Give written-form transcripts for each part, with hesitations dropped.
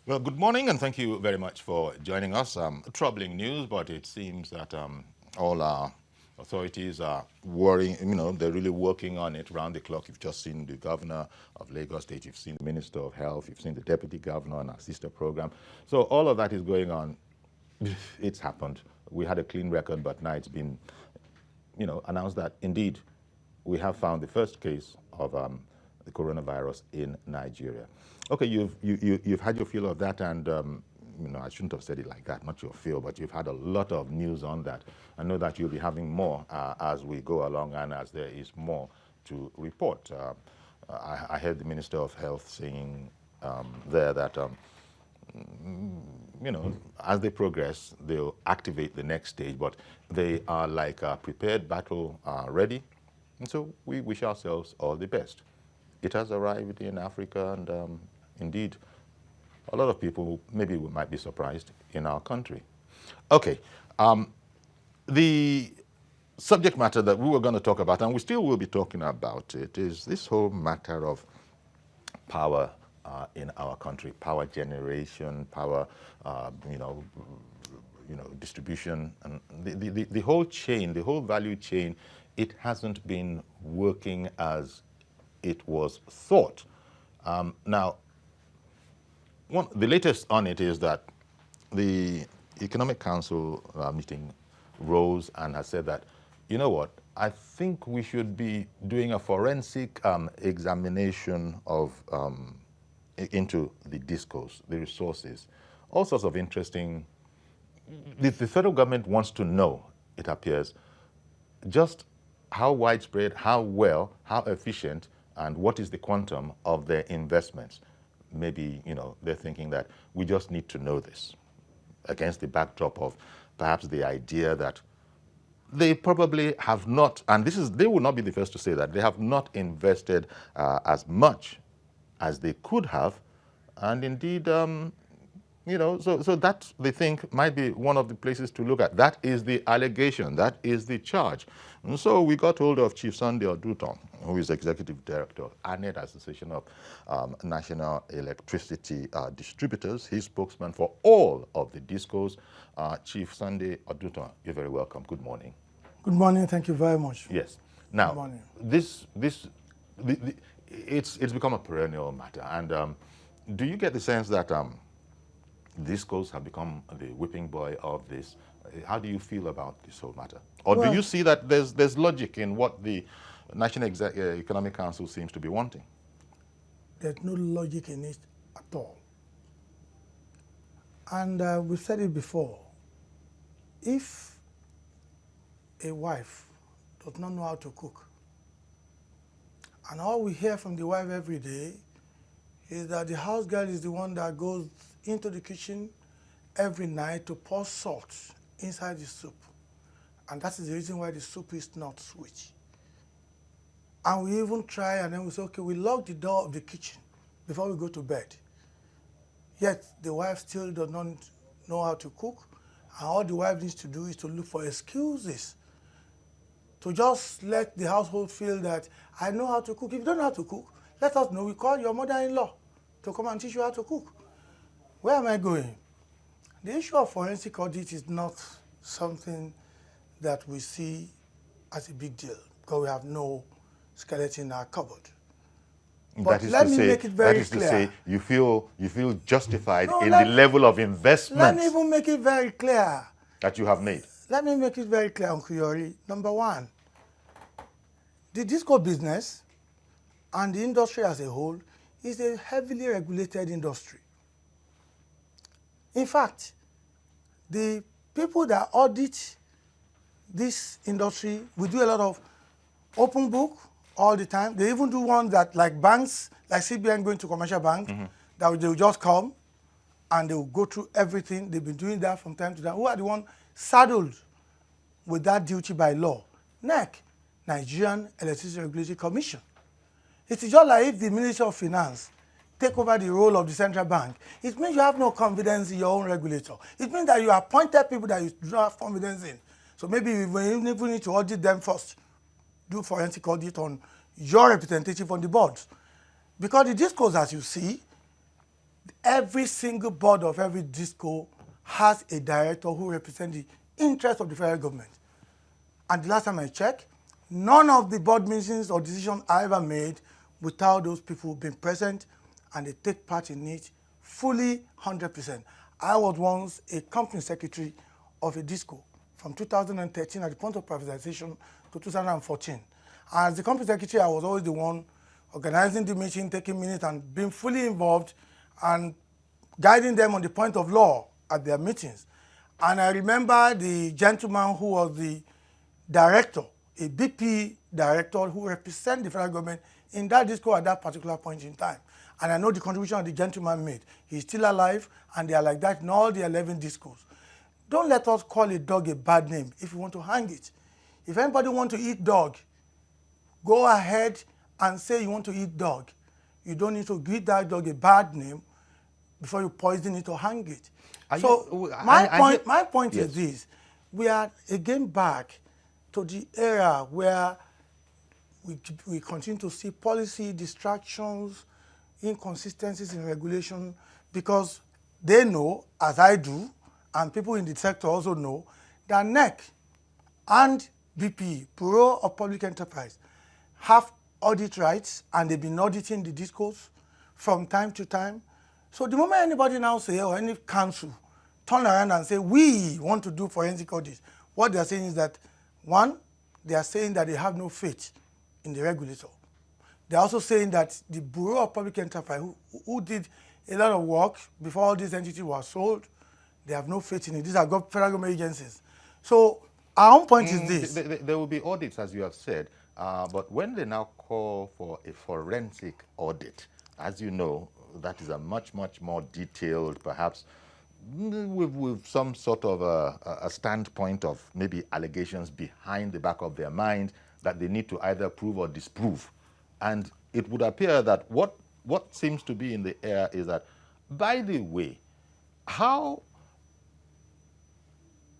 Well, good morning, and thank you very much for joining us. Troubling news, but it seems that all our authorities are worrying. They're really working on it round the clock. You've just seen the governor of Lagos State, you've seen the minister of health, you've seen the deputy governor on our sister program. So all of that is going on. It's happened. We had a clean record, but now it's been, announced that indeed we have found the first case of the coronavirus in Nigeria. Okay, you've had your feel of that, and I shouldn't have said it like that, not your feel, but you've had a lot of news on that. I know that you'll be having more as we go along and as there is more to report. I heard the Minister of Health saying there that as they progress, they'll activate the next stage, but they are like prepared, battle ready. And so we wish ourselves all the best. It has arrived in Africa, and indeed, a lot of people maybe we might be surprised in our country. Okay, the subject matter that we were going to talk about, and we still will be talking about it, is this whole matter of power in our country, power generation, power, distribution, and the whole chain, the whole value chain. It hasn't been working as it was thought. Now, the latest on it is that the Economic Council meeting rose and has said that, you know what, I think we should be doing a forensic examination of into the discourse, the resources, all sorts of interesting. The federal government wants to know, it appears, just how widespread, how well, how efficient, and what is the quantum of their investments. Maybe, they're thinking that we just need to know this against the backdrop of perhaps the idea that they probably have not, and they will not be the first to say that, they have not invested as much as they could have, and indeed, so that they think might be one of the places to look at. That is the allegation, that is the charge. And so we got hold of Chief Sunday Oduton, who is Executive Director of ANED, Association of National Electricity Distributors. He's spokesman for all of the DISCOs. Chief Sunday Oduton, you're very welcome. Good morning. Good morning. Thank you very much. Yes. Now, Good morning. It's become a perennial matter. And do you get the sense that DISCOs have become the whipping boy of this? How do you feel about this whole matter? Or do you see that there's logic in what the National Economic Council seems to be wanting? There's no logic in it at all. And we've said it before. If a wife does not know how to cook, and all we hear from the wife every day is that the house girl is the one that goes into the kitchen every night to pour salt inside the soup. And that is the reason why the soup is not sweet. And we even try, and then we say, okay, we lock the door of the kitchen before we go to bed. Yet the wife still does not know how to cook, and all the wife needs to do is to look for excuses to just let the household feel that I know how to cook. If you don't know how to cook, let us know. We call your mother-in-law to come and teach you how to cook. Where am I going? The issue of forensic audit is not something that we see as a big deal because we have no skeleton in our cupboard. But let me make it very clear. That is to say, you feel justified in the level of investment. Let me even make it very clear that you have made. Let me make it very clear, Uncle Yori. Number one, the disco business and the industry as a whole is a heavily regulated industry. In fact, the people that audit this industry, we do a lot of open book all the time. They even do one that, like banks, like CBN going to commercial bank, that they will just come and they will go through everything. They've been doing that from time to time. Who are the one saddled with that duty by law? NEC, Nigerian Electricity Regulatory Commission. It is just like if the Ministry of Finance take over the role of the central bank. It means you have no confidence in your own regulator. It means that you appointed people that you do not have confidence in. So maybe we even need to audit them first. Do forensic audit on your representative on the board. Because the discourse, as you see, every single board of every disco has a director who represents the interest of the federal government. And the last time I checked, none of the board meetings or decisions I ever made without those people being present, and they take part in it fully 100%. I was once a company secretary of a disco from 2013 at the point of privatization to 2014. As the company secretary, I was always the one organizing the meeting, taking minutes, and being fully involved and guiding them on the point of law at their meetings. And I remember the gentleman who was the director, a BP director who represents the federal government in that disco at that particular point in time. And I know the contribution the gentleman made. He's still alive, and they are like that in all the 11 discos. Don't let us call a dog a bad name if you want to hang it. If anybody wants to eat dog, go ahead and say you want to eat dog. You don't need to give that dog a bad name before you poison it or hang it. My point yes. is this. We are again back to the era where we continue to see policy distractions, inconsistencies in regulation, because they know, as I do, and people in the sector also know, that NEC and BP, Bureau of Public Enterprise, have audit rights, and they've been auditing the discos from time to time. So the moment anybody now say, or any council turn around and say, we want to do forensic audits, what they're saying is that, one, they are saying that they have no faith in the regulator. They're also saying that the Bureau of Public Enterprise, who did a lot of work before all these entities were sold, they have no faith in it. These are federal government agencies. So our own point is this. There will be audits, as you have said, but when they now call for a forensic audit, as you know, that is a much, much more detailed, perhaps with some sort of a standpoint of maybe allegations behind the back of their mind that they need to either prove or disprove. And it would appear that what seems to be in the air is that, by the way, how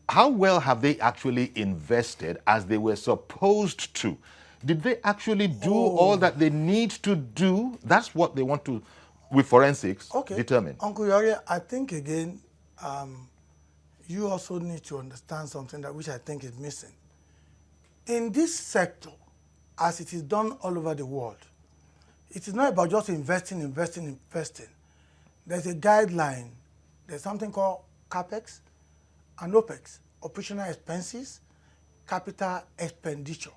well have they actually invested as they were supposed to? Did they actually do all that they need to do? That's what they want to, with forensics, determine. Uncle Yori, I think again, you also need to understand something that which I think is missing. In this sector, as it is done all over the world, it is not about just investing. There's a guideline. There's something called CAPEX and OPEX, operational expenses, capital expenditure.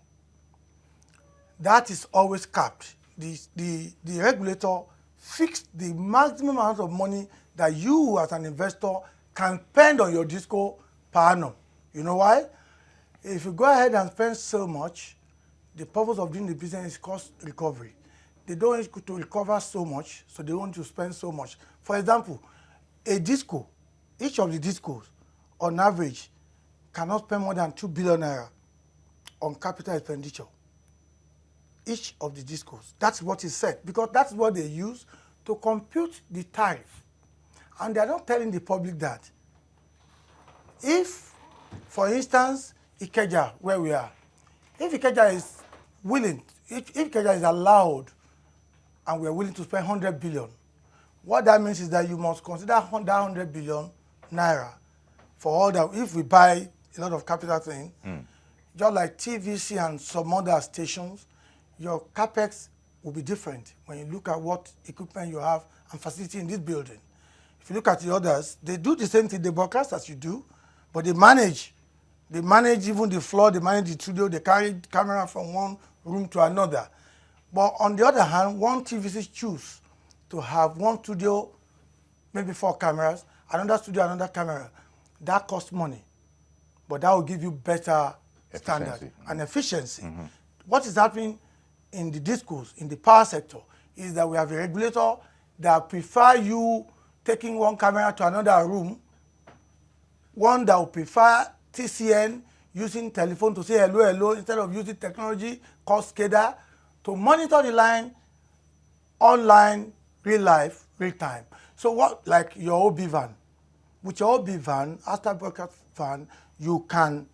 That is always capped. The regulator fixed the maximum amount of money that you as an investor can spend on your disco per annum. You know why? If you go ahead and spend so much, the purpose of doing the business is cost recovery. They don't want to recover so much, so they want to spend so much. For example, a disco, each of the discos, on average, cannot spend more than 2 billion naira on capital expenditure. Each of the discos. That's what is said, because that's what they use to compute the tariff. And they're not telling the public that. If, for instance, Ikeja, where we are, if Ikeja is willing, if Ikeja is allowed, and we're willing to spend 100 billion, what that means is that you must consider that 100 billion naira for all that. If we buy a lot of capital thing, just like TVC and some other stations, your capex will be different when you look at what equipment you have and facility in this building. If you look at the others, they do the same thing, they broadcast as you do, but they manage even the floor, they manage the studio, they carry camera from one room to another. But on the other hand, one TVC choose to have one studio, maybe 4 cameras, another studio, another camera. That costs money, but that will give you better standard and efficiency. What is happening in the discos, in the power sector, is that we have a regulator that prefer you taking one camera to another room, one that will prefer TCN, using telephone to say hello, hello, instead of using technology called SCADA to monitor the line online, real life, real time. So what, like your OB van, with your OB van, after broadcast van, you can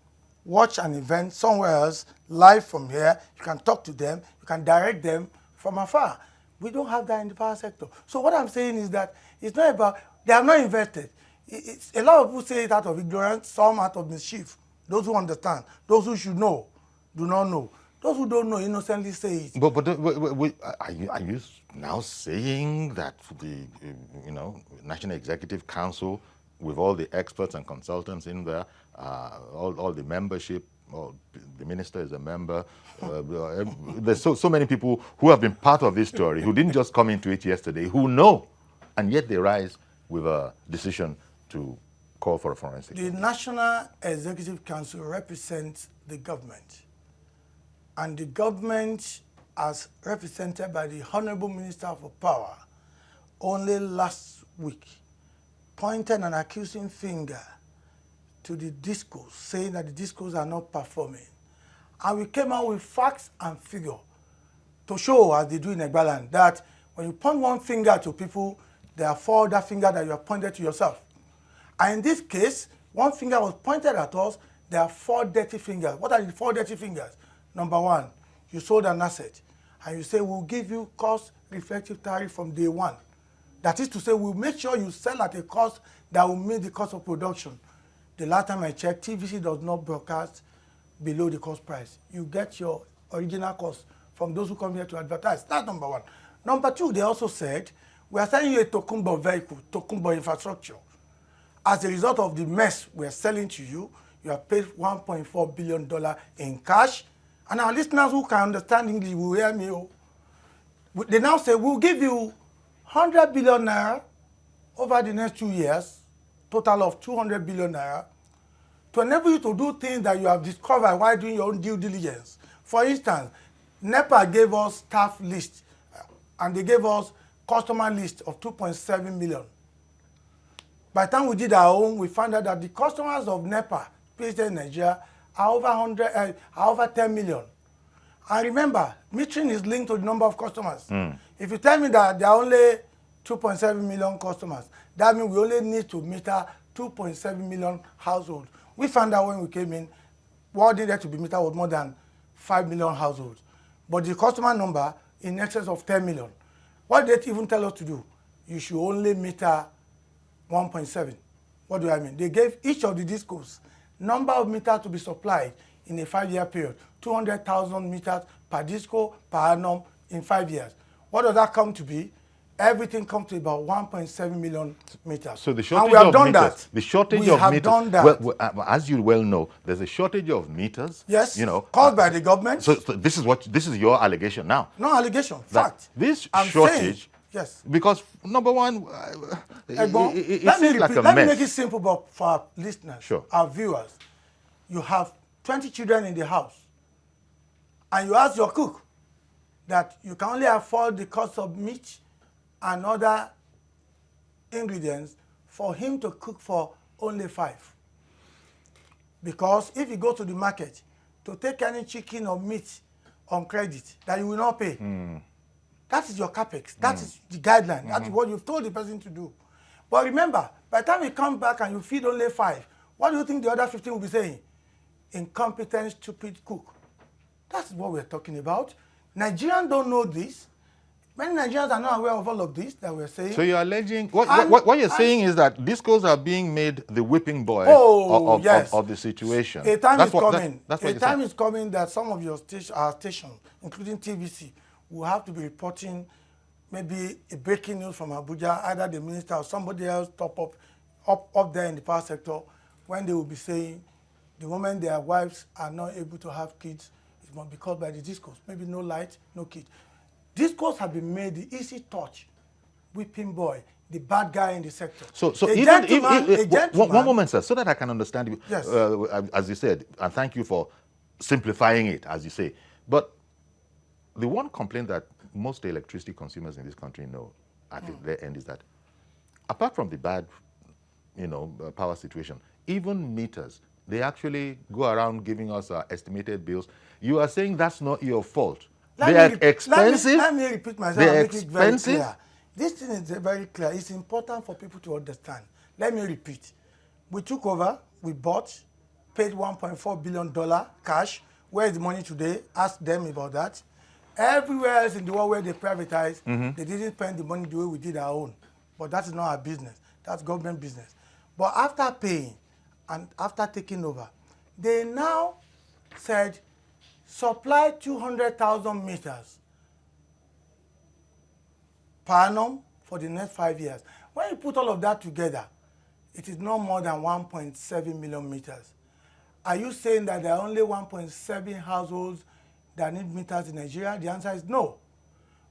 watch an event somewhere else live from here. You can talk to them. You can direct them from afar. We don't have that in the power sector. So what I'm saying is that it's not about, they have not invested. A lot of people say it out of ignorance, some out of mischief. Those who understand, those who should know, do not know. Those who don't know innocently say it. But are you now saying that the National Executive Council, with all the experts and consultants in there, all the membership, the minister is a member, there's so many people who have been part of this story, who didn't just come into it yesterday, who know, and yet they rise with a decision to call for a forensic. The National Executive Council represents the government. And the government, as represented by the Honorable Minister for Power, only last week pointed an accusing finger to the discos, saying that the discos are not performing. And we came out with facts and figures to show, as they do in Egbaland, that when you point one finger to people, there are four other fingers that you have pointed to yourself. And in this case, one finger was pointed at us, there are four dirty fingers. What are the four dirty fingers? Number one, you sold an asset, and you say, we'll give you cost-reflective tariff from day one. That is to say, we'll make sure you sell at a cost that will meet the cost of production. The last time I checked, TVC does not broadcast below the cost price. You get your original cost from those who come here to advertise. That's number one. Number two, they also said, we are selling you a Tokumbo vehicle, Tokumbo infrastructure. As a result of the mess we are selling to you, you have paid $1.4 billion in cash. And our listeners who can understand English will hear me. They now say, we'll give you 100 billion naira over the next 2 years, total of 200 billion naira, to enable you to do things that you have discovered while doing your own due diligence. For instance, NEPA gave us staff list, and they gave us customer list of 2.7 million. By the time we did our own, we found out that the customers of NEPA, based in Nigeria, are over 10 million. And remember, metering is linked to the number of customers. If you tell me that there are only 2.7 million customers, that means we only need to meter 2.7 million households. We found out when we came in, what needed to be metered was more than 5 million households. But the customer number in excess of 10 million. What did they even tell us to do? You should only meter 1.7. What do I mean? They gave each of the discos number of meters to be supplied in a 5-year period, 200,000 meters per disco per annum in 5 years. What does that come to be? Everything comes to about 1.7 million meters. So the shortage and we have of done meters, that. the shortage we of have meters, done that. well, as you well know, there's a shortage of meters. Yes, caused by the government. So this is your allegation now. No allegation, fact. This I'm shortage, saying, yes. Because number one, it seems like a let mess. me make it simple for our listeners, Sure. our viewers. You have 20 children in the house, and you ask your cook that you can only afford the cost of meat and other ingredients for him to cook for only 5. Because if you go to the market to take any chicken or meat on credit that you will not pay, that is your capex. That is the guideline. That is what you've told the person to do. But remember, by the time you come back and you feed only 5, what do you think the other 15 will be saying? Incompetent, stupid cook. That's what we're talking about. Nigerians don't know this. Many Nigerians are not aware of all of this that we're saying. So you're alleging, what you're saying is that discos are being made the whipping boy of the situation. A time That's is what- coming. that's what A you're time saying. is coming that some of our stations, including TVC, will have to be reporting maybe a breaking news from Abuja, either the minister or somebody else up there in the power sector, when they will be saying the moment their wives are not able to have kids, it must be caused by the discos. Maybe no light, no kids. Discos have been made the easy touch, whipping boy, the bad guy in the sector. So a even gentleman, one moment, sir, so that I can understand you, yes. As you said, and thank you for simplifying it, as you say. But the one complaint that most electricity consumers in this country know at their end is that, apart from the bad, power situation, even meters, they actually go around giving us estimated bills. You are saying that's not your fault. They are expensive. Let me repeat myself They're and make it very expensive. clear. This thing is very clear. It's important for people to understand. Let me repeat. We took over, we bought, paid $1.4 billion cash. Where is the money today? Ask them about that. Everywhere else in the world where they privatize, they didn't spend the money the way we did our own. But that is not our business. That's government business. But after paying and after taking over, they now said, supply 200,000 meters per annum for the next 5 years. When you put all of that together, it is no more than 1.7 million meters. Are you saying that there are only 1.7 households that need meters in Nigeria? The answer is no.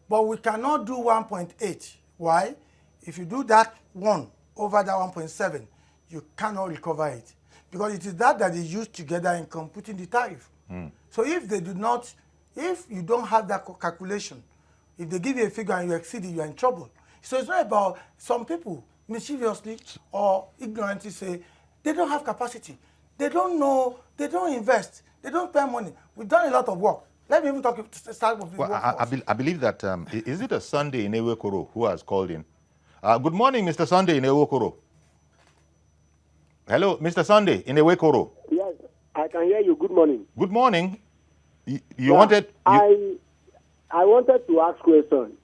But we cannot do 1.8. Why? If you do that one over that 1.7, you cannot recover it. Because it is that is used together in computing the tariff. So if they do not, if you don't have that calculation, if they give you a figure and you exceed it, you are in trouble. So it's not about some people mischievously or ignorantly say they don't have capacity. They don't know, they don't invest, they don't spend money. We've done a lot of work. Let me even start with the workforce. I believe that, is it a Sunday in Ewekoro who has called in? Good morning, Mr. Sunday in Ewekoro. Hello, Mr. Sunday in Ewekoro. Yes, I can hear you. Good morning. Good morning. You wanted... I wanted to ask question,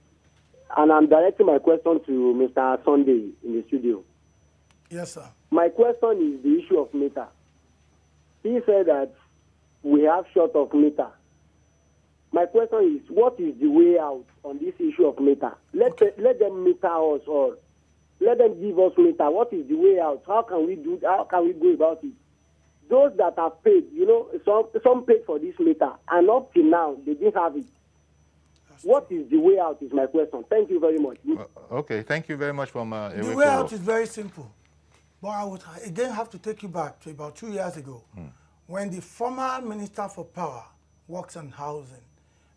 and I'm directing my question to Mr. Sunday in the studio. Yes, sir. My question is the issue of meter. He said that we have short of meter. My question is, what is the way out on this issue of meter? Let them meter us, or let them give us meter. What is the way out? How can we do? How can we go about it? Those that are paid, you know, some paid for this meter, and up till now they didn't have it. What is the way out is my question. Thank you very much. Okay, thank you very much from The way out is very simple. But I would again have to take you back to about 2 years ago when the former Minister for Power, Works and Housing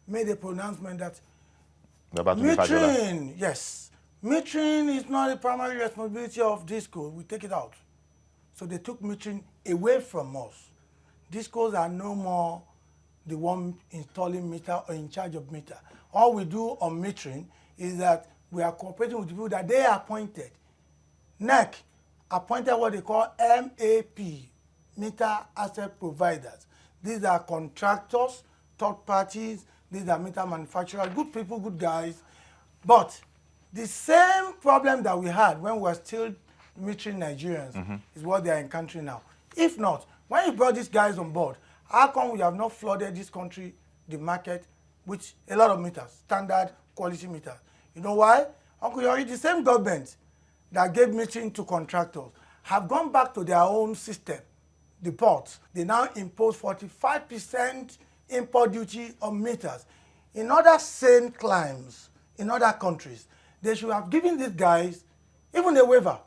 made a pronouncement that metering, yes, metering is not the primary responsibility of DISCO. We take it out. So they took metering away from us. DISCOs are no more the one installing meter or in charge of meter. All we do on metering is that we are cooperating with the people that they appointed. NEC appointed what they call MAP, Meter Asset Providers. These are contractors, third parties, these are meter manufacturers, good people, good guys. But the same problem that we had when we were still metering Nigerians is what they are encountering now. If not, when you brought these guys on board, how come we have not flooded this country, the market, with a lot of meters, standard quality meters? You know why? Uncle Yori, the same government that gave metering to contractors have gone back to their own system, the ports. They now impose 45% import duty on meters. In other same climes, in other countries, they should have given these guys even a waiver.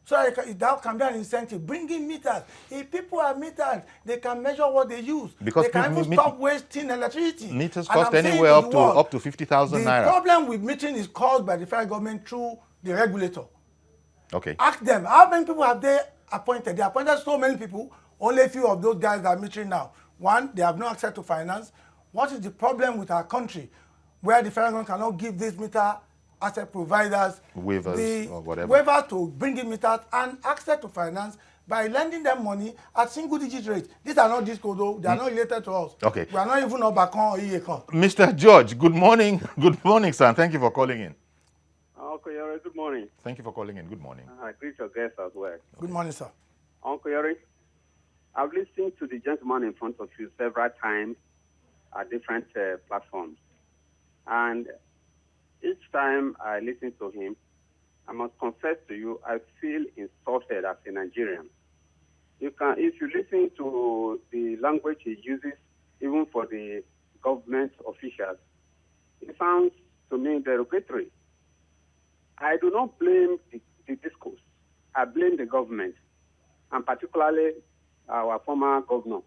So that can be an incentive. Bring in meters. If people are metered, they can measure what they use. Because they can even stop wasting electricity. Meters cost anywhere up to 50,000 naira. The problem with metering is caused by the federal government through the regulator. Okay. Ask them, how many people have they appointed? They appointed so many people, only a few of those guys are metering now. One, they have no access to finance. What is the problem with our country where the federal government cannot give these meter asset providers waivers or whatever, waivers to bring in meters and access to finance by lending them money at single-digit rates? These are not DISCO though; they are not related to us. Okay, we are not even Obacon or Iyekon. Mr. George, good morning. Good morning, sir. Thank you for calling in. Uncle Yori, good morning. Thank you for calling in. Good morning. I greet your guests as well. Good morning, sir. Uncle Yori, I've listened to the gentleman in front of you several times at different platforms, and each time I listen to him, I must confess to you, I feel insulted as a Nigerian. If you listen to the language he uses, even for the government officials, it sounds to me derogatory. I do not blame the discourse. I blame the government, and particularly our former governor,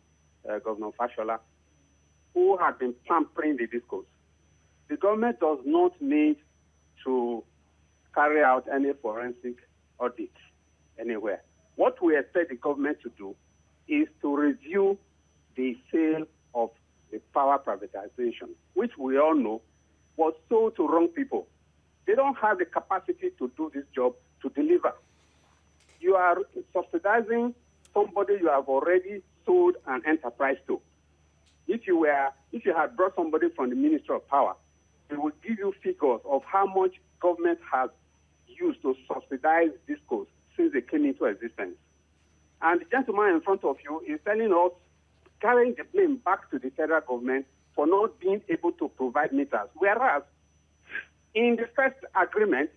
Governor Fashola, who had been pampering the discourse. The government does not need to carry out any forensic audit anywhere. What we expect the government to do is to review the sale of the power privatization, which we all know was sold to wrong people. They don't have the capacity to do this job, to deliver. You are subsidizing somebody you have already sold an enterprise to. if you had brought somebody from the Ministry of Power, they would give you figures of how much government has used to subsidize discos since they came into existence. And the gentleman in front of you is telling us, carrying the blame back to the federal government for not being able to provide meters. Whereas, in the first agreement,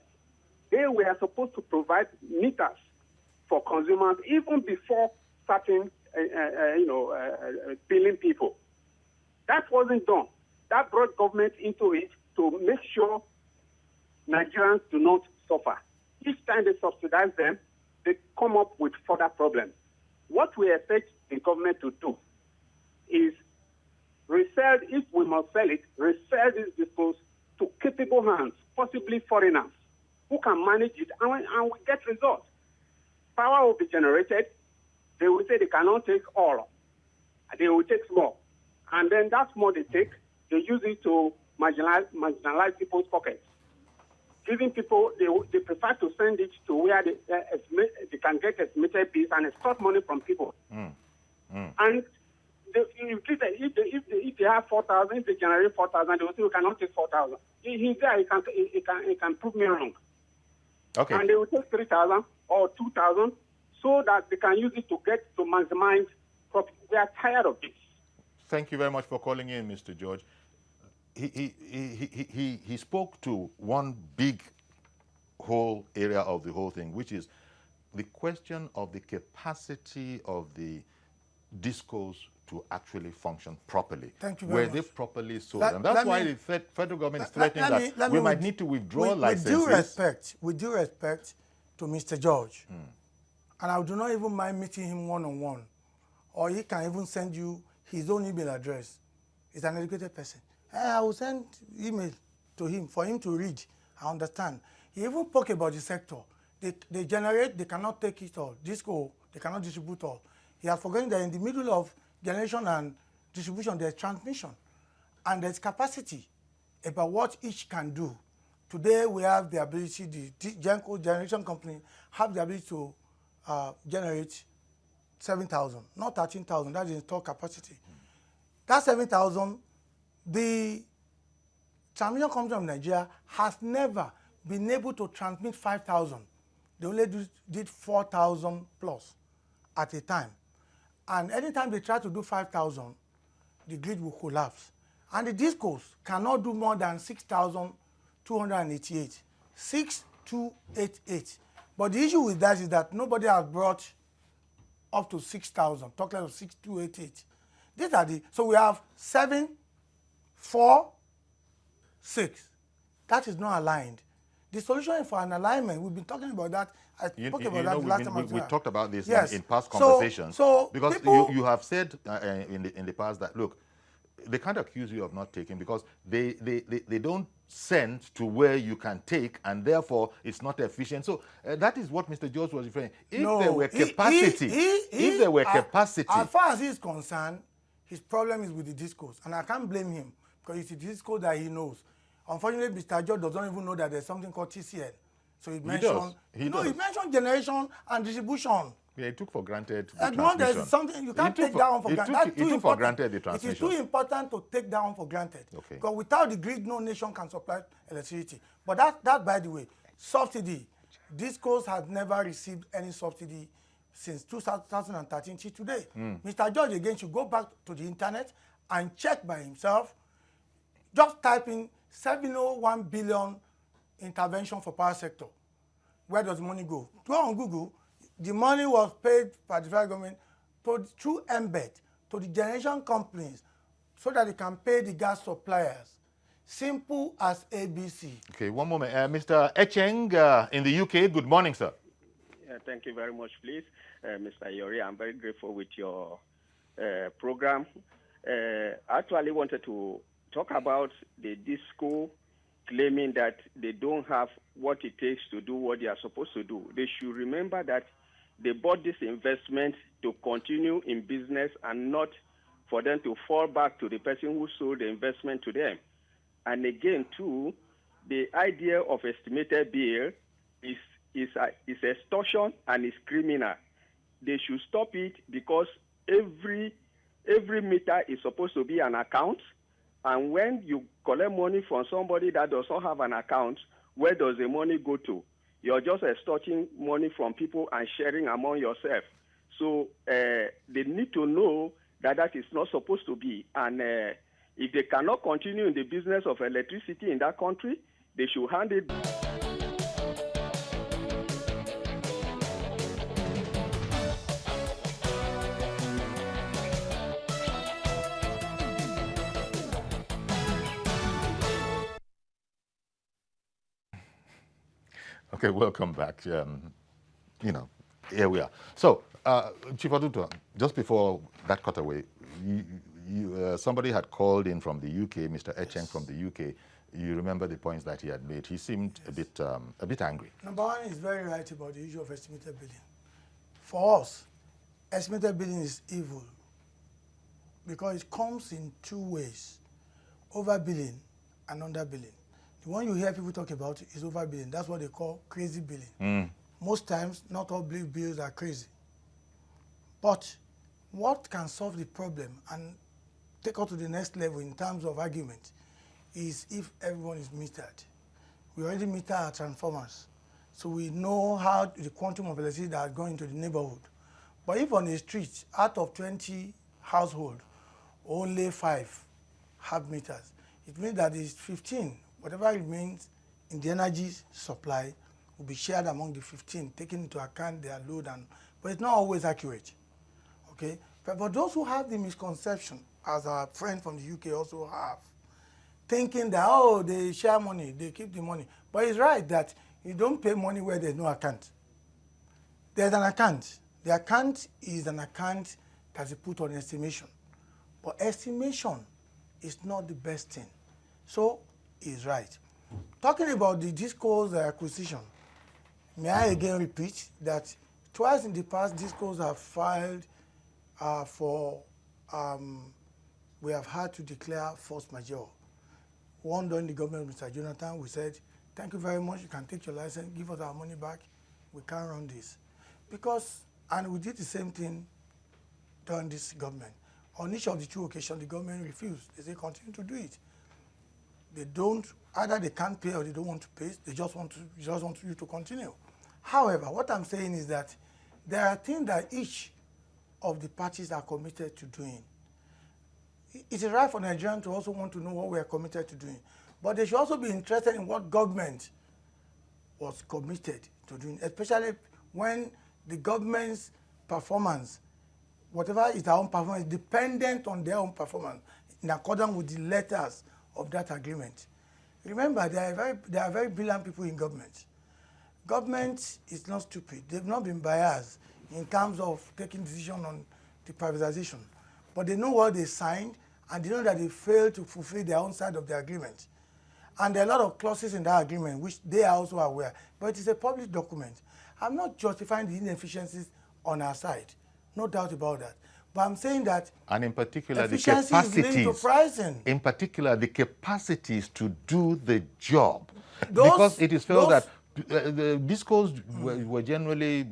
they were supposed to provide meters for consumers even before starting, billing people. That wasn't done. That brought government into it to make sure Nigerians do not suffer. Each time they subsidize them, they come up with further problems. What we expect the government to do is resell, if we must sell it, resell these discos to capable hands, possibly foreigners, who can manage it, and we get results. Power will be generated. They will say they cannot take all. They will take small. And then that small they take, they use it to marginalize people's pockets. Giving people, they prefer to send it to where they can get estimated bills and extort money from people. And if they have 4,000, if they generate 4,000, they will say we cannot take 4,000. He's there, he can prove me wrong. Okay. And they will take 3,000 or 2,000 so that they can use it to maximize profit. We are tired of this. Thank you very much for calling in, Mr. George. He spoke to one big whole area of the whole thing, which is the question of the capacity of the discos to actually function properly. Thank you very much. Were they properly sold? And that's why the federal government is threatening that we might need to withdraw licenses. With due respect to Mr. George, and I do not even mind meeting him one-on-one, or he can even send you his own email address. He's an educated person. I will send email to him for him to read and understand. He even spoke about the sector. They generate, they cannot take it all. Disco, they cannot distribute all. He has forgotten that in the middle of generation and distribution, there's transmission. And there's capacity about what each can do. Today, we have the ability, the Genco generation company have the ability to generate 7,000, not 13,000, that's the installed capacity. That 7,000, the transmission company of Nigeria has never been able to transmit 5,000. They only did 4,000 plus at a time. And anytime they try to do 5,000, the grid will collapse. And the discos cannot do more than 6,288. 6,288. But the issue with that is that nobody has brought up to 6,000, talk less of 6,288. These are so we have 7, 4, 6. That is not aligned. The solution for an alignment, we've been talking about that. I spoke about that last time. We talked about this yes. in past conversations. So because you have said in the past that, look, they can't accuse you of not taking because they don't send to where you can take, and therefore it's not efficient. So that is what Mr. George was referring. If there were capacity, if there were capacity. As far as he's concerned, his problem is with the discos, and I can't blame him because it's the disco that he knows. Unfortunately, Mr. George doesn't even know that there's something called TCN. So he mentioned, he mentioned generation and distribution. Yeah, he took for granted the transmission. There's something you can't take down for granted. He took for granted the transmission. It is too important to take down for granted. Okay. Because without the grid, no nation can supply electricity. But that by the way, subsidy. Discos has never received any subsidy since 2013 till today. Mr. George again should go back to the internet and check by himself. Just type in 701 billion intervention for power sector. Where does the money go? Go on Google. The money was paid by the federal government through embed to the generation companies so that they can pay the gas suppliers. Simple as ABC. Okay, one moment. Mr. Echeng in the UK, good morning, sir. Thank you very much, please. Mr. Yori, I'm very grateful with your program. I actually wanted to talk about the disco claiming that they don't have what it takes to do what they are supposed to do. They should remember that they bought this investment to continue in business and not for them to fall back to the person who sold the investment to them. And again, too, the idea of estimated bill is extortion and is criminal. They should stop it because every every meter is supposed to be an account. And when you collect money from somebody that does not have an account, where does the money go to? You're just extorting money from people and sharing among yourself. So they need to know that that is not supposed to be. And if they cannot continue in the business of electricity in that country, they should hand it. Okay, welcome back. Here we are. So, Chief Oduto, just before that cutaway, somebody had called in from the UK, Mr. Echeng from the UK. You remember the points that he had made. He seemed a bit angry. Number one is very right about the issue of estimated billing. For us, estimated billing is evil because it comes in two ways: overbilling and underbilling. The one you hear people talk about is overbilling. That's what they call crazy billing. Most times, not all bills are crazy. But what can solve the problem and take us to the next level in terms of argument is if everyone is metered. We already meter our transformers, so we know how the quantum of electricity that is going into the neighborhood. But if on the street, out of 20 households, only 5 have meters, it means that it's 15. Whatever remains in the energy supply will be shared among the 15, taking into account their load, but it's not always accurate. Okay? But those who have the misconception, as our friend from the UK also have, thinking that, oh, they share money, they keep the money. But it's right that you don't pay money where there's no account. There's an account. The account is an account that's put on estimation. But estimation is not the best thing. So, is right. Talking about the Disco's acquisition, may I again repeat that twice in the past, Discos have filed we have had to declare force majeure. One during the government of Mr. Jonathan, we said, thank you very much, you can take your license, give us our money back, we can't run this. And we did the same thing during this government. On each of the 2 occasions, the government refused. They say, continue to do it. They don't, either they can't pay or they don't want to pay, they just want you to continue. However, what I'm saying is that there are things that each of the parties are committed to doing. It is right for Nigerians to also want to know what we are committed to doing, but they should also be interested in what government was committed to doing, especially when the government's performance, whatever is their own performance, is dependent on their own performance in accordance with the letters of that agreement. Remember, there are very brilliant people in government. Government is not stupid. They've not been biased in terms of taking decision on the privatization. But they know what they signed, and they know that they failed to fulfill their own side of the agreement. And there are a lot of clauses in that agreement which they are also aware. But it is a public document. I'm not justifying the inefficiencies on our side. No doubt about that. But I'm saying that, and in particular, the capacities to do the job. Because it is felt that the Discos were generally,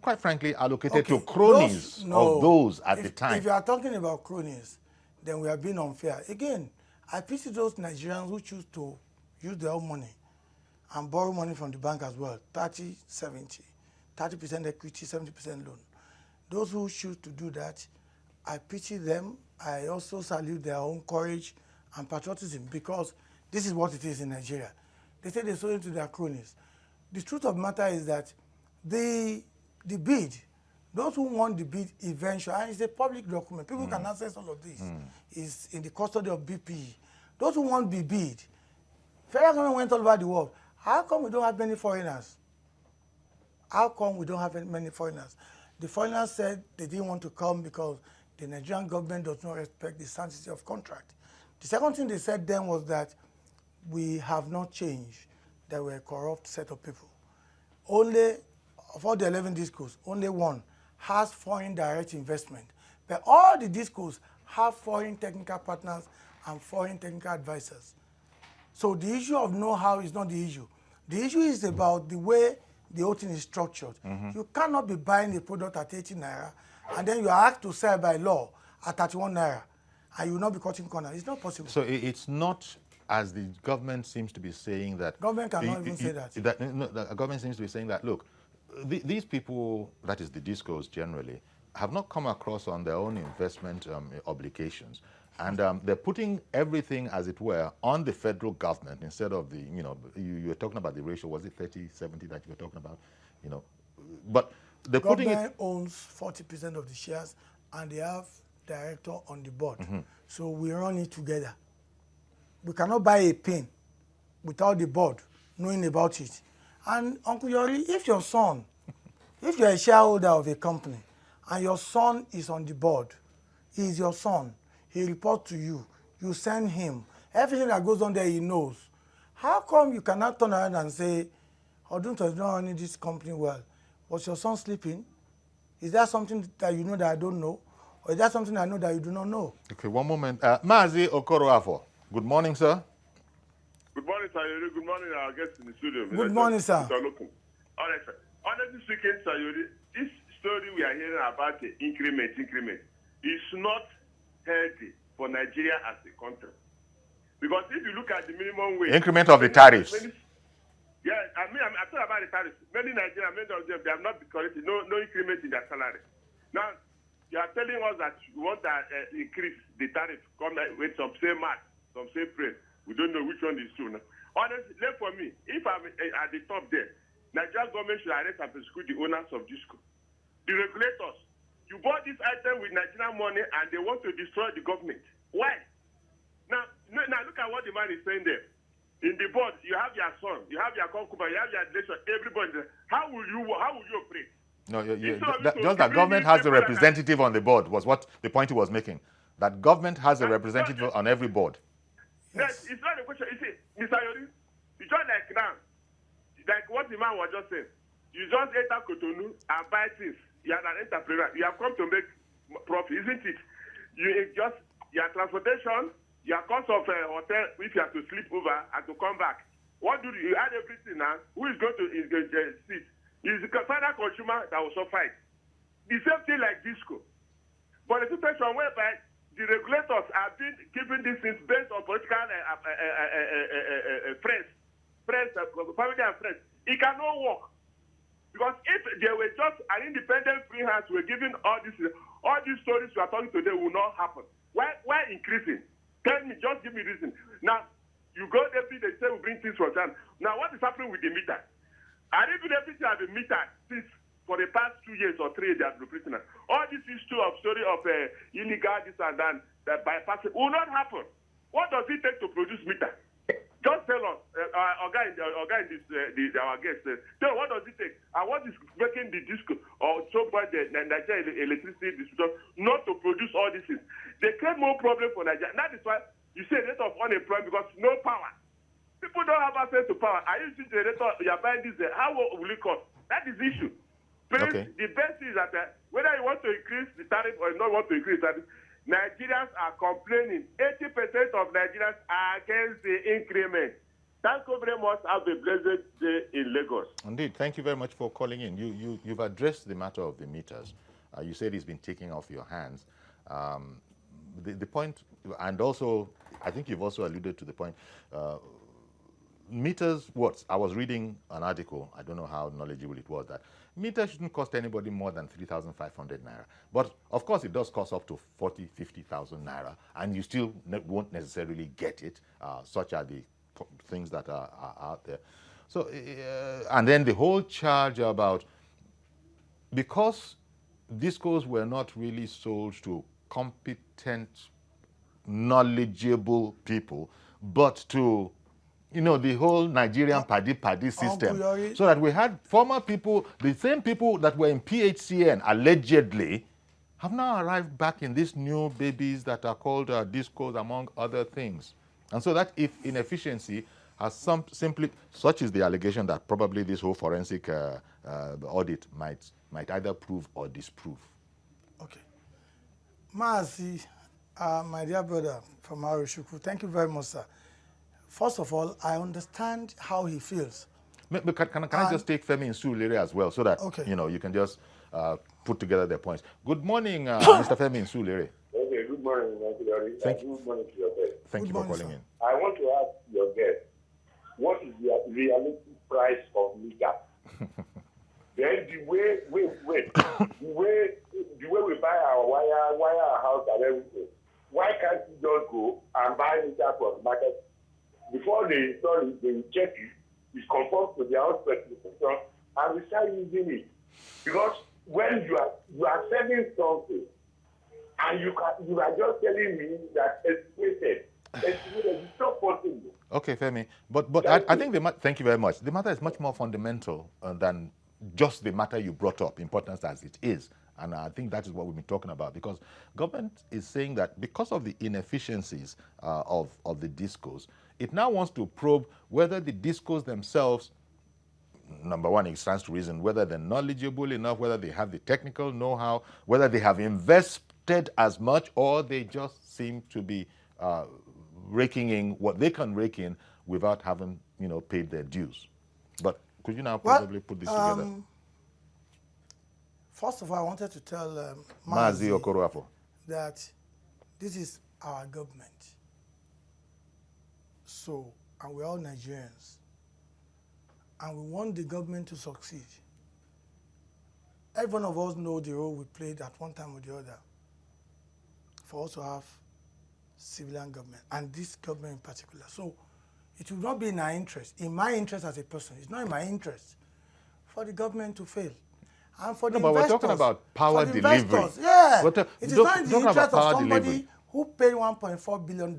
quite frankly, allocated to cronies of those at the time. If you are talking about cronies, then we are being unfair. Again, I pity those Nigerians who choose to use their own money and borrow money from the bank as well, 30-70, 30% equity, 70% loan. Those who choose to do that, I pity them. I also salute their own courage and patriotism, because this is what it is in Nigeria. They say they sold into their cronies. The truth of the matter is that the bid, those who want the bid eventually, and it's a public document, people can access all of this, is in the custody of BPE. Those who want the bid, federal government went all over the world. How come we don't have many foreigners? How come we don't have many foreigners? The foreigners said they didn't want to come because the Nigerian government does not respect the sanctity of contract. The second thing they said then was that we have not changed, that we're a corrupt set of people. Only, of all the 11 Discos, only one has foreign direct investment. But all the Discos have foreign technical partners and foreign technical advisors. So the issue of know-how is not the issue. The issue is about the way the whole thing is structured. You cannot be buying a product at 80 naira and then you are asked to sell by law at 31 naira, and you will not be cutting corner. It's not possible. So it's not as the government seems to be saying that. Government cannot even say that. No, the government seems to be saying that, look, these people, that is the discos generally, have not come across on their own investment obligations. And they're putting everything, as it were, on the federal government instead of the, you were talking about the ratio, was it 30-70 that you were talking about? But they're putting it. Government owns 40% of the shares, and they have director on the board. So we run it together. We cannot buy a pen without the board knowing about it. And Uncle Yori, if you're a shareholder of a company and your son is on the board, he is your son, he reports to you, you send him, everything that goes on there he knows. How come you cannot turn around and say, Odunto is not running this company well? Was your son sleeping? Is there something that you know that I don't know? Or is that something I know that you do not know? Okay, one moment. Mazi Okoroafo, good morning, sir. Good morning, Sayori. Good morning, our guests in the studio. Good morning, sir. All right, sir. Honestly speaking, Sayori, this story we are hearing about the increment is not healthy for Nigeria as a country. Because if you look at the minimum wage... Increment of the tariffs. Yeah, I'm talking about the tariffs. Many Nigerians, many of them, they have not been corrected. No increment in their salary. Now, you are telling us that you want to increase the tariff, come with some say March, some say April. We don't know which one is true now. Honestly, for me, if I'm at the top there, Nigerian government should arrest and prosecute the owners of disco. The regulators, you bought this item with Nigerian money and they want to destroy the government. Why? Now look at what the man is saying there. In the board, you have your son, you have your concubine, you have your relation, everybody there. How will you operate? No, just that government has a representative on the board was what the point he was making. That government has a representative on every board. Yes. It's not a question. You see, Mr. Yori, you just like now, like what the man was just saying. You just enter Cotonou and buy things. You are an entrepreneur. You have come to make profit, isn't it? You just your transportation, your cost of hotel, if you have to sleep over and to come back. What do you add everything now? Who is going to sit? It's the final consumer that will suffer it. The same thing like disco. But the situation whereby the regulators have been keeping these things based on political family and friends. It cannot work. Because if there were just an independent free hands were giving all these stories we are talking today will not happen. Why increasing? Tell me, just give me reason. Now, you go every day, they say we bring things from China. Now, what is happening with the meter? And even everything has been metered since for the past 2 years or 3 years they have been prisoner. All this issue of story of illegal this and that bypassing will not happen. What does it take to produce meter? Just tell us, our guy our guest, tell what does it take and what is making the disco or so far the Nigerian electricity distribution not to produce all these things. They create more problem for Nigeria. And that is why you say rate of unemployment because no power. People don't have access to power. Are you using generator? You are buying this. How will it cost? That is the issue. Okay. The best is that whether you want to increase the tariff or not want to increase the tariff, Nigerians are complaining. 80% of Nigerians are against the increment. Thank you very much. Have a blessed day in Lagos. Indeed. Thank you very much for calling in. You've addressed the matter of the meters. You said it's been taken off your hands. The point, and also, I think you've also alluded to the point, meters, I was reading an article, I don't know how knowledgeable it was, that meters shouldn't cost anybody more than 3,500 naira. But of course it does cost up to 40, 50,000 naira, and you still won't necessarily get it. Such are the things that are out there. So, and then the whole charge about, because discos were not really sold to competent, knowledgeable people, but to the whole Nigerian paddy system. So that we had former people, the same people that were in PHCN, allegedly, have now arrived back in these new babies that are called discos, among other things. And so that inefficiency has simply, such is the allegation that probably this whole forensic audit might either prove or disprove. Okay. Mazi, my dear brother from Arushuku, thank you very much, sir. First of all, I understand how he feels. Can I just take Femi Nsulere as well, so that okay. You can just put together their points. Good morning, Mr. Femi Nsulere. Okay, morning, Nigeria. Thank you. Good morning to your guest. Thank you Good for morning, calling sir. in. I want to ask your guest, what is the realistic price of liquor? Then the way we buy our wire our house and everything. Why can't you just go and buy liquor from the market before they install it? They check it. It's conformed to their own specification, and we start using it. Because when you are selling something, and you are just telling me that estimated is not possible. Okay, Femi, but I think thank you very much. The matter is much more fundamental than just the matter you brought up, important as it is. And I think that is what we've been talking about, because government is saying that because of the inefficiencies of the discos, it now wants to probe whether the discos themselves, number one, it stands to reason whether they're knowledgeable enough, whether they have the technical know-how, whether they have invested as much, or they just seem to be raking in what they can rake in without having, paid their dues. But could you now probably put this together? First of all, I wanted to tell Mazi Mazi Okoroafo that this is our government. So, and we're all Nigerians. And we want the government to succeed. Every one of us know the role we played at one time or the other for us to have civilian government, and this government in particular. So it will not be in our interest, in my interest as a person, it's not in my interest for the government to fail. And for the but investors, we're talking about power delivery. Yeah, it is not in the talking about interest of power somebody delivery. who paid $1.4 billion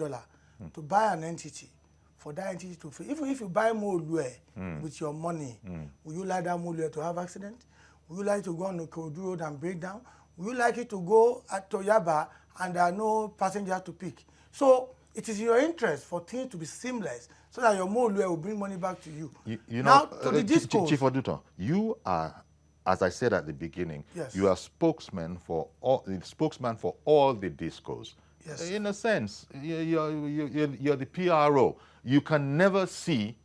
to buy an entity, for that entity to fail. Even if you buy Molue with your money, will you like that Molue to have accident? Will you like to go on the Kodu Road and break down? Will you like it to go at Toyaba and there are no passengers to pick? So it is your interest for things to be seamless so that your Molue will bring money back to you. Now, to the discos. Chief Oduto, you are, as I said at the beginning, Yes. you are spokesman for all the discos. Yes. In a sense, you're the PRO. You can never see.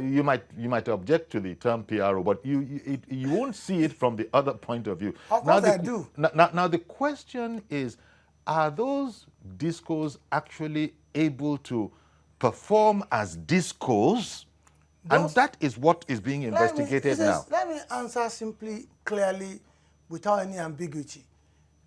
You might object to the term PRO, but you won't see it from the other point of view. Of course I do. Now the question is, are those discos actually able to perform as discos? And that is what is being investigated now. Let me answer simply, clearly, without any ambiguity.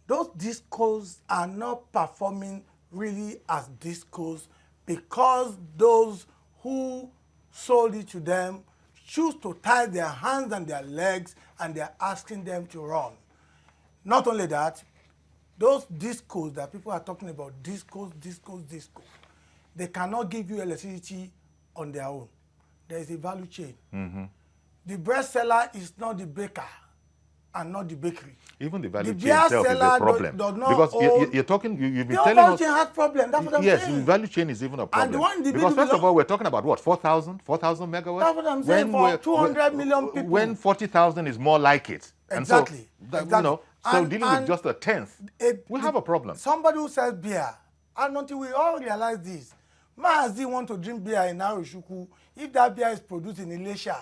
Those discos are not performing really as discos because those who sold it to them choose to tie their hands and their legs and they're asking them to run. Not only that, those discos that people are talking about, discos, they cannot give you electricity on their own. There is a value chain. The bread seller is not the baker and not the bakery. Even the value The chain itself is a problem. does not Because own- you've been The telling value us... chain has problem. That's what I'm Yes, saying. the value chain is even a problem. And the one Because first of all, we're talking about what, 4,000 megawatts? That's what I'm saying, for 200 million people. When 40,000 is more like it. Exactly. And so, And- dealing with just a tenth, we have a problem. Somebody who sells beer, and until we all realize this, Mazi want to drink beer in Arushuku. If that beer is produced in Ilesha,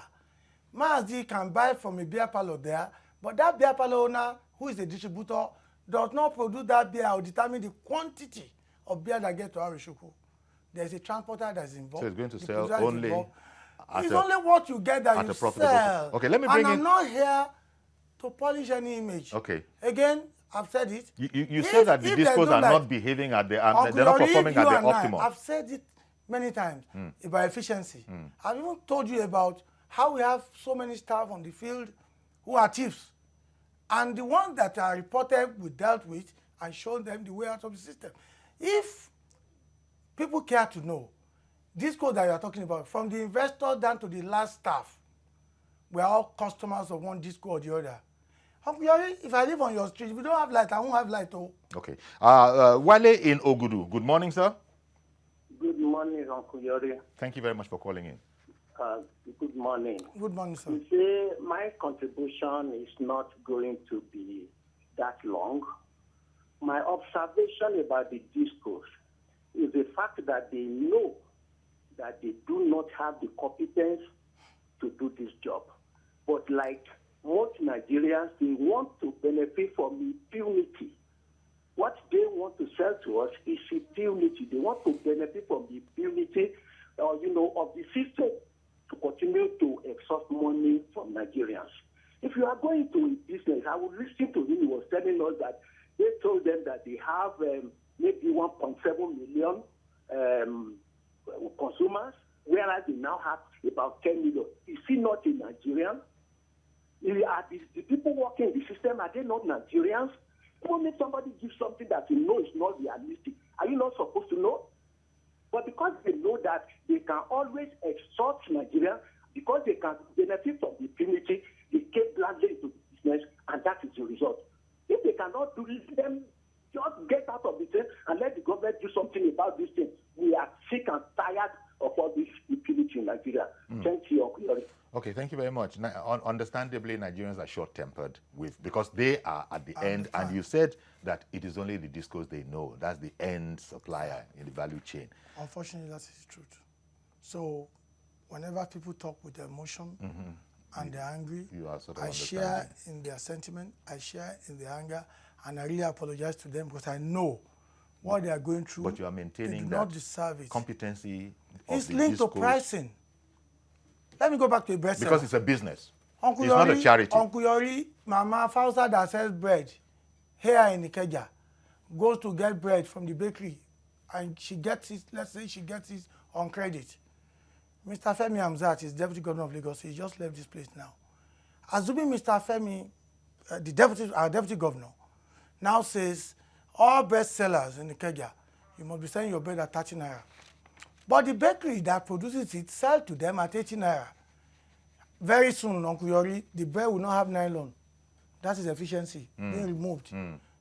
Mazi can buy from a beer parlor there, but that beer parlor owner, who is a distributor, does not produce that beer or determine the quantity of beer that gets to Arushuku. There's a transporter that's involved. So it's going to the sell producer is only involved. at It's a- only what you get that at you a profitable sell. cost. Okay, let me bring and I'm in- not here to polish any image. Okay. Again, I've said it. You said that the if they discos do are like- not behaving at the... Uncle they're not Yori, performing you at the and I, optimum. I've said it many times about efficiency. I've even told you about how we have so many staff on the field who are thieves. And the ones that are reported, we dealt with and shown them the way out of the system. If people care to know, this code that you are talking about, from the investor down to the last staff, we are all customers of one disco or the other. Uncle Yori, if I live on your street, if you don't have light, I won't have light. Oh. Okay. Wale in Ogudu. Good morning, sir. Good morning, Uncle Yori. Thank you very much for calling in. Good morning. Good morning, sir. You see, my contribution is not going to be that long. My observation about the discourse is the fact that they know that they do not have the competence to do this job. But like most Nigerians, they want to benefit from impunity. What they want to sell to us is impunity. They want to benefit from the impunity, of the system to continue to extract money from Nigerians. If you are going to a business, I would listen to him. He was telling us that they told them that they have maybe 1.7 million consumers, whereas they now have about 10 million. Is he not a Nigerian? Are the people working in the system, are they not Nigerians? Even if somebody gives something that you know is not realistic, are you not supposed to know? But because they know that they can always extort Nigeria, because they can benefit from the impunity, they keep blindly into business, and that is the result. If they cannot do this, then just get out of the thing and let the government do something about this thing. We are sick and tired of all this impunity in Nigeria. Thank you, Uncle. Okay, thank you very much. Understandably, Nigerians are short-tempered because they are at the end, and you said that it is only the discos they know. That's the end supplier in the value chain. Unfortunately, that is the truth. So whenever people talk with emotion and they're angry, I share in their sentiment, I share in their anger, and I really apologize to them because I know what they are going through. But you are maintaining that not deserve it. Competency of it's linked to pricing. Let me go back to the bread seller. Because it's a business. Uncle it's Yori, not a charity. Uncle Yori, Mama Fausa that sells bread here in Ikeja goes to get bread from the bakery and she gets it, let's say she gets it on credit. Mr. Femi Hamzat is Deputy Governor of Lagos. He just left this place now. Assuming Mr. Femi, our Deputy Governor, now says all bread sellers in Ikeja, you must be selling your bread at 30 naira. But the bakery that produces it sells to them at 80 naira. Very soon, Uncle Yori, the bread will not have nylon. That is efficiency being removed.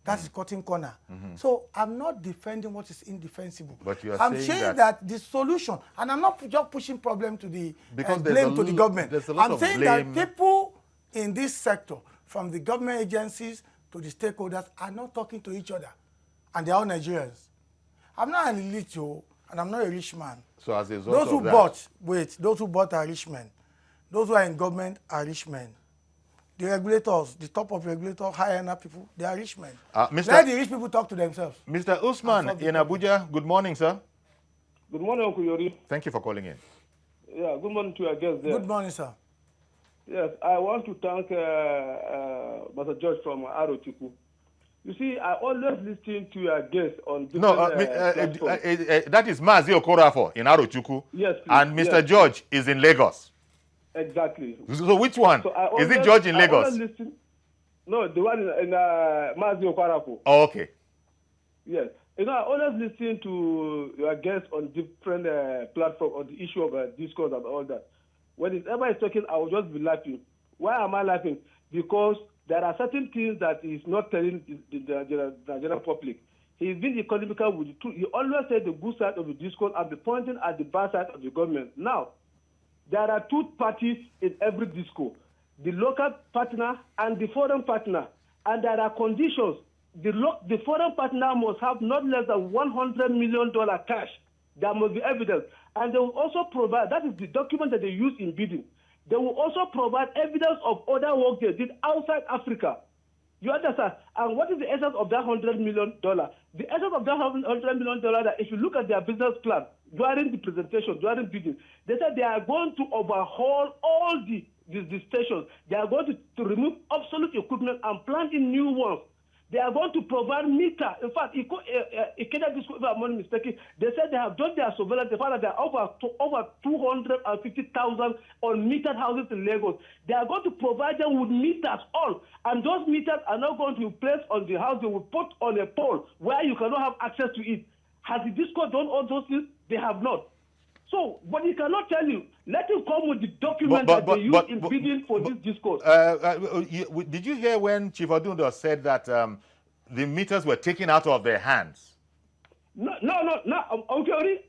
That is cutting corner. So I'm not defending what is indefensible. But you are I'm saying that the solution, and I'm not just pushing problem to the blame to the government. I'm saying that people in this sector, from the government agencies to the stakeholders, are not talking to each other, and they are all Nigerians. I'm not an elite, and I'm not a rich man. So as a result of that, those who bought are rich men. Those who are in government are rich men. The regulators, the top of regulators, high-end people, they are rich men. Let the rich people talk to themselves. Mr. Usman in Abuja, good morning, sir. Good morning, Uncle Yori. Thank you for calling in. Yeah, good morning to your guests there. Good morning, sir. Yes, I want to thank Mr. George from Arochukwu. You see, I always listen to your guests on different that is Mazi Okorafor in Arochukwu. Yes, please. And Mr. George is in Lagos. Exactly. So which one? Is it George in Lagos? No, the one in Mazi Okorafor. Oh, okay. Yes. I always listen to your guests on different platforms on the issue of discourse and all that. Whenever he's talking, I will just be laughing. Why am I laughing? Because there are certain things that he's not telling the general public. He's been economical with the truth. He always said the good side of the discourse and be pointing at the bad side of the government. Now, there are two parties in every discourse, the local partner and the foreign partner. And there are conditions. The foreign partner must have not less than $100 million cash. There must be evidence. And they will also provide, that is the document that they use in bidding. They will also provide evidence of other work they did outside Africa. You understand? And what is the essence of that $100 million? The essence of that $100 million, that if you look at their business plan during the presentation, during bidding, they said they are going to overhaul all the stations. They are going to remove obsolete equipment and plant in new ones. They are going to provide meter. In fact, if I'm not mistaken, they said they have done their surveillance. They found that there are over 250,000 unmetered houses in Lagos. They are going to provide them with meters all. And those meters are not going to be placed on the house. They will put on a pole where you cannot have access to it. Has the disco done all those things? They have not. So, but he cannot tell you. Let him come with the document that they use in bidding for this discourse. Did you hear when Chief Odundo said that the meters were taken out of their hands? No. Okay,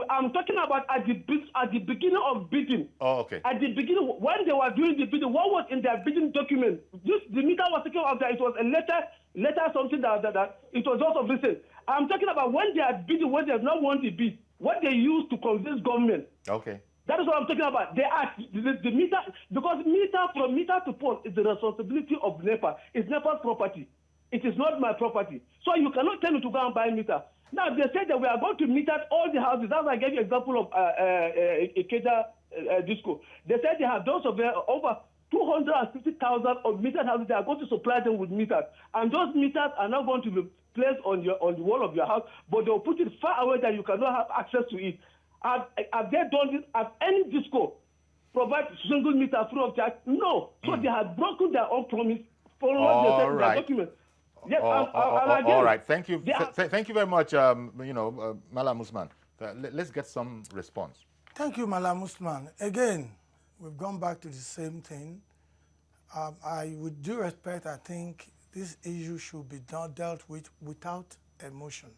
I'm talking about at the beginning of bidding. Oh, okay. At the beginning, when they were doing the bidding, what was in their bidding document? The meter was taken out there. It was a letter something that it was also recent. I'm talking about when they are bidding, when they have not won the bid. What they use to convince government. Okay. That is what I'm talking about. They ask the meter, because meter from meter to pole is the responsibility of NEPA. It's NEPA's property. It is not my property. So you cannot tell me to go and buy meter. Now, they said that we are going to meter all the houses. That's why I gave you example of Ikeja Disco. They said they have done over 250,000 of metered houses. They are going to supply them with meters. And those meters are not going to be placed on the wall of your house, but they'll put it far away that you cannot have access to it. Have they done this? Have any disco provide single meter free of charge? No. So they have broken their own promise for what they said in their documents. Yes, all right. Thank you. Thank you very much, Malam Usman. Let's get some response. Thank you, Malam Usman. Again, we've gone back to the same thing. With due respect, I think this issue should be dealt with without emotion.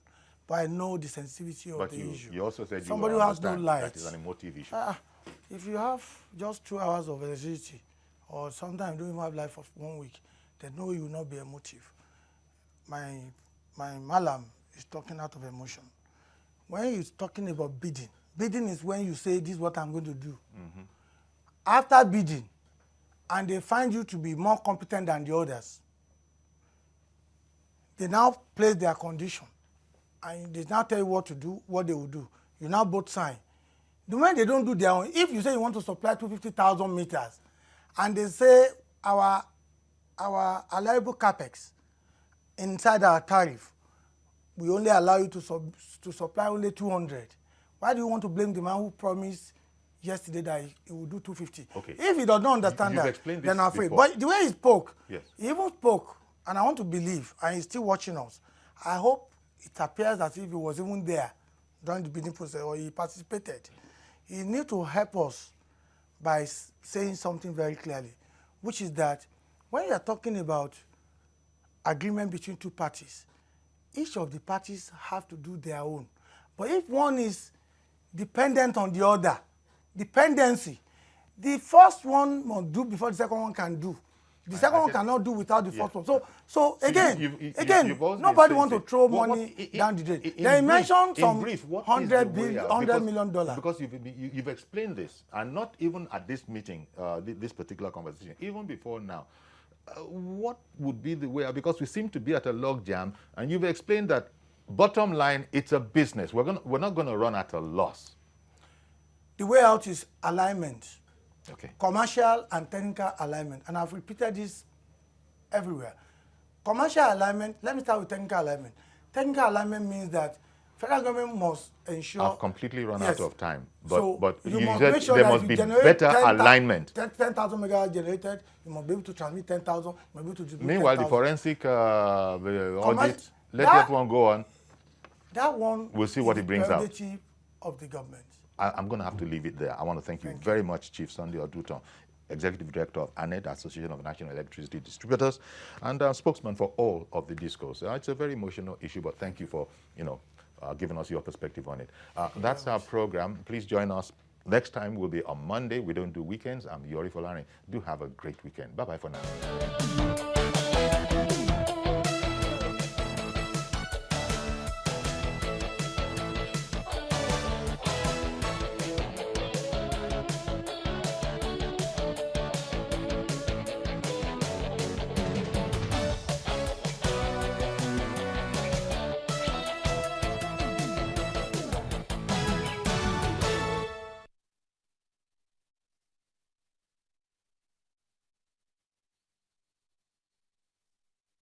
But I know the sensitivity of the issue. You also said somebody who has no light. That is an emotive issue. If you have just 2 hours of electricity, or sometimes don't even have light for 1 week, then no, you will not be emotive. My Malam is talking out of emotion. When he's talking about bidding is when you say, this is what I'm going to do. Mm-hmm. After bidding, and they find you to be more competent than the others, they now place their condition. And they now tell you what to do, what they will do. You now both sign. The way they don't do their own, if you say you want to supply 250,000 meters, and they say our allowable capex inside our tariff, we only allow you to supply only 200. Why do you want to blame the man who promised yesterday that he will do 250? Okay. If he does not understand that, then I'm afraid. But the way he spoke, yes, he even spoke, and I want to believe, and he's still watching us. I hope it appears as if he was even there during the bidding process, or he participated. He needs to help us by saying something very clearly, which is that when you are talking about agreement between 2 parties, each of the parties have to do their own. But if one is dependent on the other, dependency, the first one must do before the second one can do. The second one cannot do without the first one. So again, nobody wants to throw money down the drain. They mentioned some $100 million. Because you've explained this, and not even at this meeting, this particular conversation, even before now. What would be the way? Because we seem to be at a log jam, and you've explained that bottom line, it's a business. We're not going to run at a loss. The way out is alignment. Okay. Commercial and technical alignment. And I've repeated this everywhere. Commercial alignment, let me start with technical alignment. Technical alignment means that federal government must ensure... I've completely run out of time. But, so but you must make sure there that must be 10, better alignment. 10,000 megahertz generated, you must be able to transmit 10,000, you must be able to distribute 10,000. Meanwhile, the forensic audit, let that one go on. That one we'll see what it brings out. Of the government. I'm going to have to leave it there. I want to thank you very much, Chief Sunday Oduton, Executive Director of ANED, Association of National Electricity Distributors, and spokesman for all of the DISCOs. It's a very emotional issue, but thank you for, giving us your perspective on it. That's our program. Please join us. Next time will be on Monday. We don't do weekends. I'm Yori Folani. Do have a great weekend. Bye-bye for now.